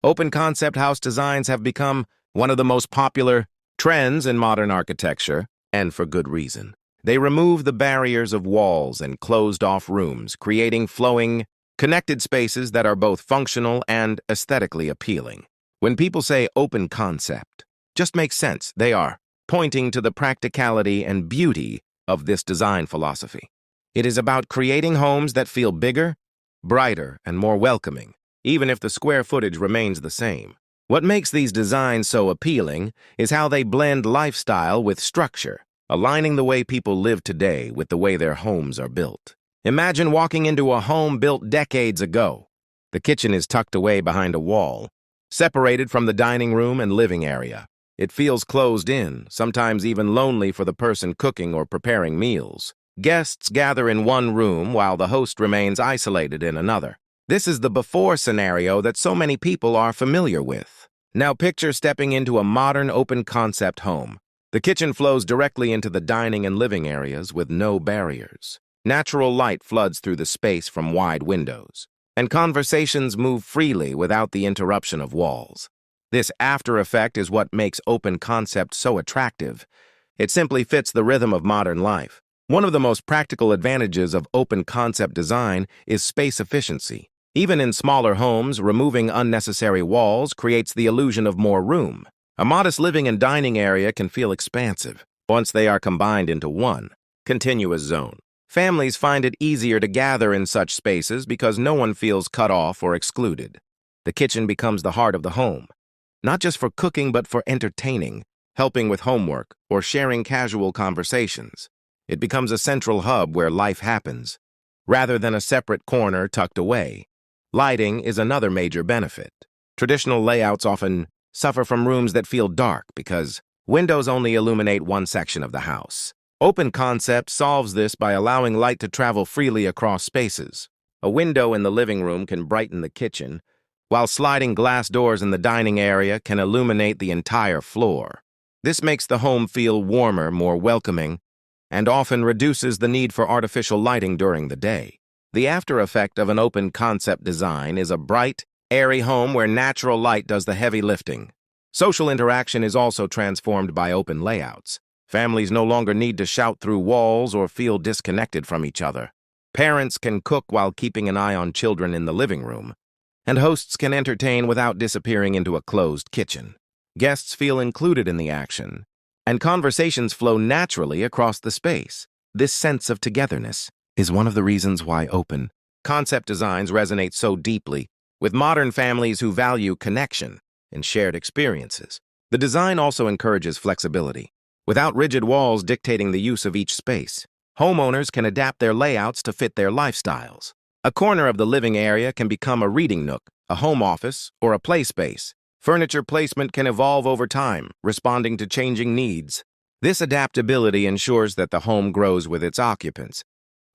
Open concept house designs have become one of the most popular trends in modern architecture, and for good reason. They remove the barriers of walls and closed-off rooms, creating flowing, connected spaces that are both functional and aesthetically appealing. When people say open concept, just makes sense. They are pointing to the practicality and beauty of this design philosophy. It is about creating homes that feel bigger, brighter, and more welcoming, even if the square footage remains the same. What makes these designs so appealing is how they blend lifestyle with structure, aligning the way people live today with the way their homes are built. Imagine walking into a home built decades ago. The kitchen is tucked away behind a wall, separated from the dining room and living area. It feels closed in, sometimes even lonely for the person cooking or preparing meals. Guests gather in one room while the host remains isolated in another. This is the before scenario that so many people are familiar with. Now picture stepping into a modern open-concept home. The kitchen flows directly into the dining and living areas with no barriers. Natural light floods through the space from wide windows, and conversations move freely without the interruption of walls. This after effect is what makes open concept so attractive. It simply fits the rhythm of modern life. One of the most practical advantages of open concept design is space efficiency. Even in smaller homes, removing unnecessary walls creates the illusion of more room. A modest living and dining area can feel expansive once they are combined into one continuous zone. Families find it easier to gather in such spaces because no one feels cut off or excluded. The kitchen becomes the heart of the home, not just for cooking but for entertaining, helping with homework, or sharing casual conversations. It becomes a central hub where life happens, rather than a separate corner tucked away. Lighting is another major benefit. Traditional layouts often suffer from rooms that feel dark because windows only illuminate one section of the house. Open concept solves this by allowing light to travel freely across spaces. A window in the living room can brighten the kitchen, while sliding glass doors in the dining area can illuminate the entire floor. This makes the home feel warmer, more welcoming, and often reduces the need for artificial lighting during the day. The after effect of an open concept design is a bright, airy home where natural light does the heavy lifting. Social interaction is also transformed by open layouts. Families no longer need to shout through walls or feel disconnected from each other. Parents can cook while keeping an eye on children in the living room, and hosts can entertain without disappearing into a closed kitchen. Guests feel included in the action, and conversations flow naturally across the space. This sense of togetherness is one of the reasons why open concept designs resonate so deeply with modern families who value connection and shared experiences. The design also encourages flexibility. Without rigid walls dictating the use of each space, homeowners can adapt their layouts to fit their lifestyles. A corner of the living area can become a reading nook, a home office, or a play space. Furniture placement can evolve over time, responding to changing needs. This adaptability ensures that the home grows with its occupants,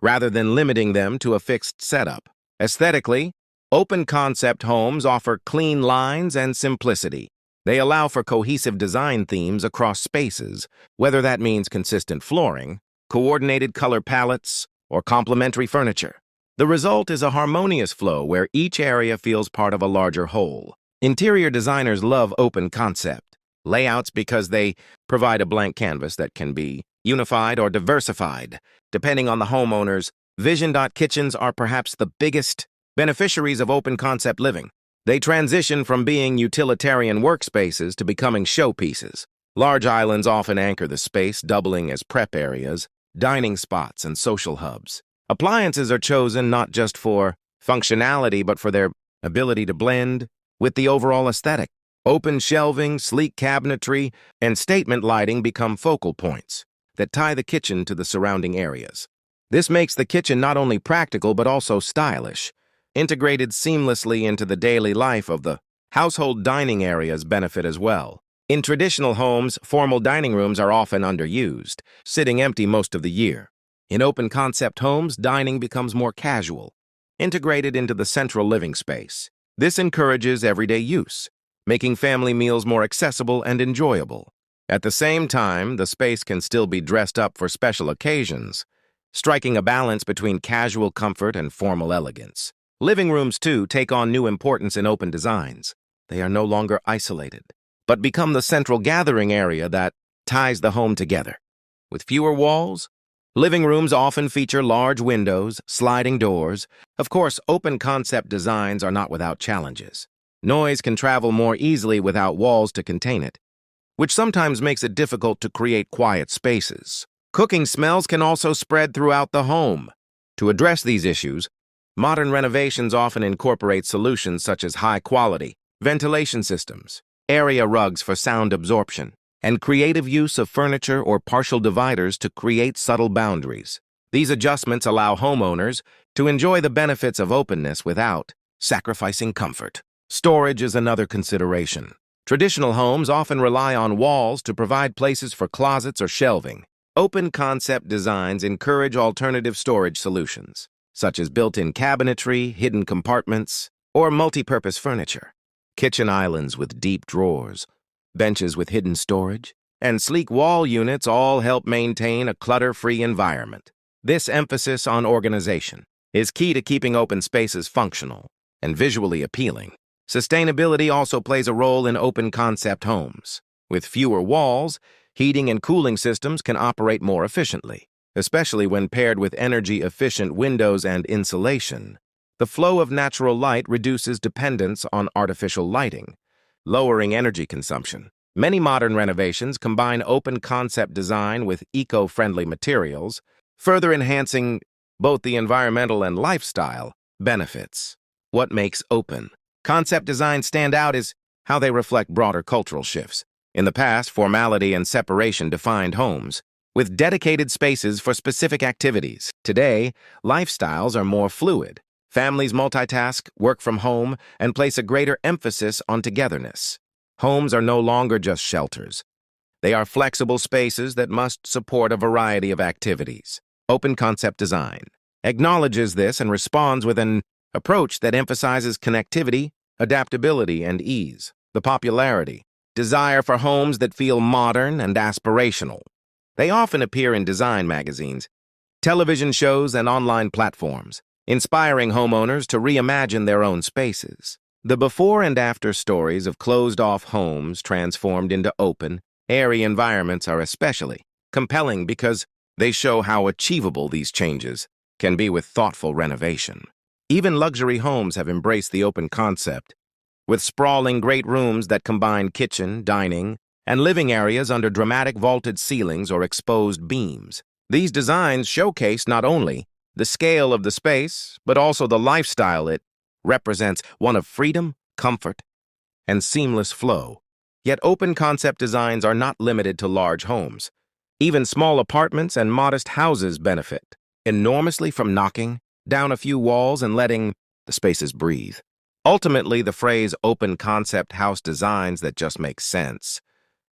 rather than limiting them to a fixed setup. Aesthetically, open-concept homes offer clean lines and simplicity. They allow for cohesive design themes across spaces, whether that means consistent flooring, coordinated color palettes, or complementary furniture. The result is a harmonious flow where each area feels part of a larger whole. Interior designers love open concept layouts because they provide a blank canvas that can be unified or diversified, depending on the homeowner's vision. Kitchens are perhaps the biggest beneficiaries of open concept living. They transition from being utilitarian workspaces to becoming showpieces. Large islands often anchor the space, doubling as prep areas, dining spots, and social hubs. Appliances are chosen not just for functionality but for their ability to blend with the overall aesthetic. Open shelving, sleek cabinetry, and statement lighting become focal points that tie the kitchen to the surrounding areas. This makes the kitchen not only practical but also stylish, integrated seamlessly into the daily life of the household. Dining areas benefit as well. In traditional homes, formal dining rooms are often underused, sitting empty most of the year. In open-concept homes, dining becomes more casual, integrated into the central living space. This encourages everyday use, making family meals more accessible and enjoyable. At the same time, the space can still be dressed up for special occasions, striking a balance between casual comfort and formal elegance. Living rooms, too, take on new importance in open designs. They are no longer isolated, but become the central gathering area that ties the home together. With fewer walls, living rooms often feature large windows, sliding doors. Of course, open-concept designs are not without challenges. Noise can travel more easily without walls to contain it, which sometimes makes it difficult to create quiet spaces. Cooking smells can also spread throughout the home. To address these issues, modern renovations often incorporate solutions such as high-quality ventilation systems, area rugs for sound absorption, and creative use of furniture or partial dividers to create subtle boundaries. These adjustments allow homeowners to enjoy the benefits of openness without sacrificing comfort. Storage is another consideration. Traditional homes often rely on walls to provide places for closets or shelving. Open-concept designs encourage alternative storage solutions, such as built-in cabinetry, hidden compartments, or multi-purpose furniture. Kitchen islands with deep drawers, benches with hidden storage, and sleek wall units all help maintain a clutter-free environment. This emphasis on organization is key to keeping open spaces functional and visually appealing. Sustainability also plays a role in open-concept homes. With fewer walls, heating and cooling systems can operate more efficiently, especially when paired with energy-efficient windows and insulation. The flow of natural light reduces dependence on artificial lighting, lowering energy consumption. Many modern renovations combine open-concept design with eco-friendly materials, further enhancing both the environmental and lifestyle benefits. What makes open-concept designs stand out is how they reflect broader cultural shifts. In the past, formality and separation defined homes, with dedicated spaces for specific activities. Today, lifestyles are more fluid. Families multitask, work from home, and place a greater emphasis on togetherness. Homes are no longer just shelters. They are flexible spaces that must support a variety of activities. Open-concept design acknowledges this and responds with an approach that emphasizes connectivity, adaptability, and ease. The popularity, desire for homes that feel modern and aspirational. They often appear in design magazines, television shows, and online platforms, inspiring homeowners to reimagine their own spaces. The before and after stories of closed-off homes transformed into open, airy environments are especially compelling because they show how achievable these changes can be with thoughtful renovation. Even luxury homes have embraced the open concept, with sprawling great rooms that combine kitchen, dining, and living areas under dramatic vaulted ceilings or exposed beams. These designs showcase not only the scale of the space, but also the lifestyle it represents, one of freedom, comfort, and seamless flow. Yet open-concept designs are not limited to large homes. Even small apartments and modest houses benefit enormously from knocking down a few walls and letting the spaces breathe. Ultimately, the phrase open-concept house designs that just make sense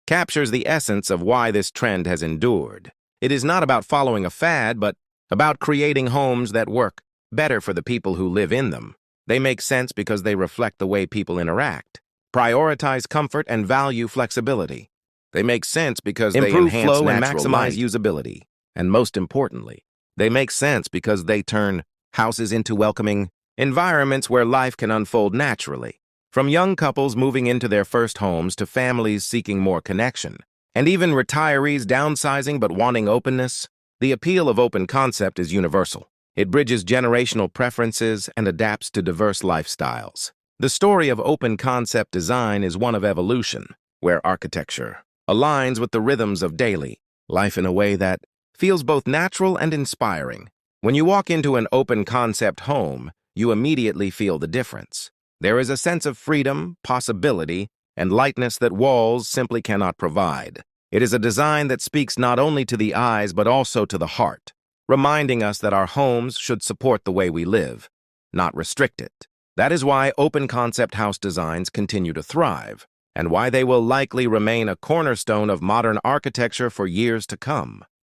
captures the essence of why this trend has endured. It is not about following a fad, but about creating homes that work better for the people who live in them. They make sense because they reflect the way people interact, prioritize comfort, and value flexibility. They make sense because they enhance flow and maximize usability. And most importantly, they make sense because they turn houses into welcoming environments where life can unfold naturally. From young couples moving into their first homes to families seeking more connection, and even retirees downsizing but wanting openness, the appeal of open concept is universal. It bridges generational preferences and adapts to diverse lifestyles. The story of open concept design is one of evolution, where architecture aligns with the rhythms of daily life in a way that feels both natural and inspiring. When you walk into an open concept home, you immediately feel the difference. There is a sense of freedom, possibility, and lightness that walls simply cannot provide. It is a design that speaks not only to the eyes but also to the heart, reminding us that our homes should support the way we live, not restrict it. That is why open-concept house designs continue to thrive, and why they will likely remain a cornerstone of modern architecture for years to come.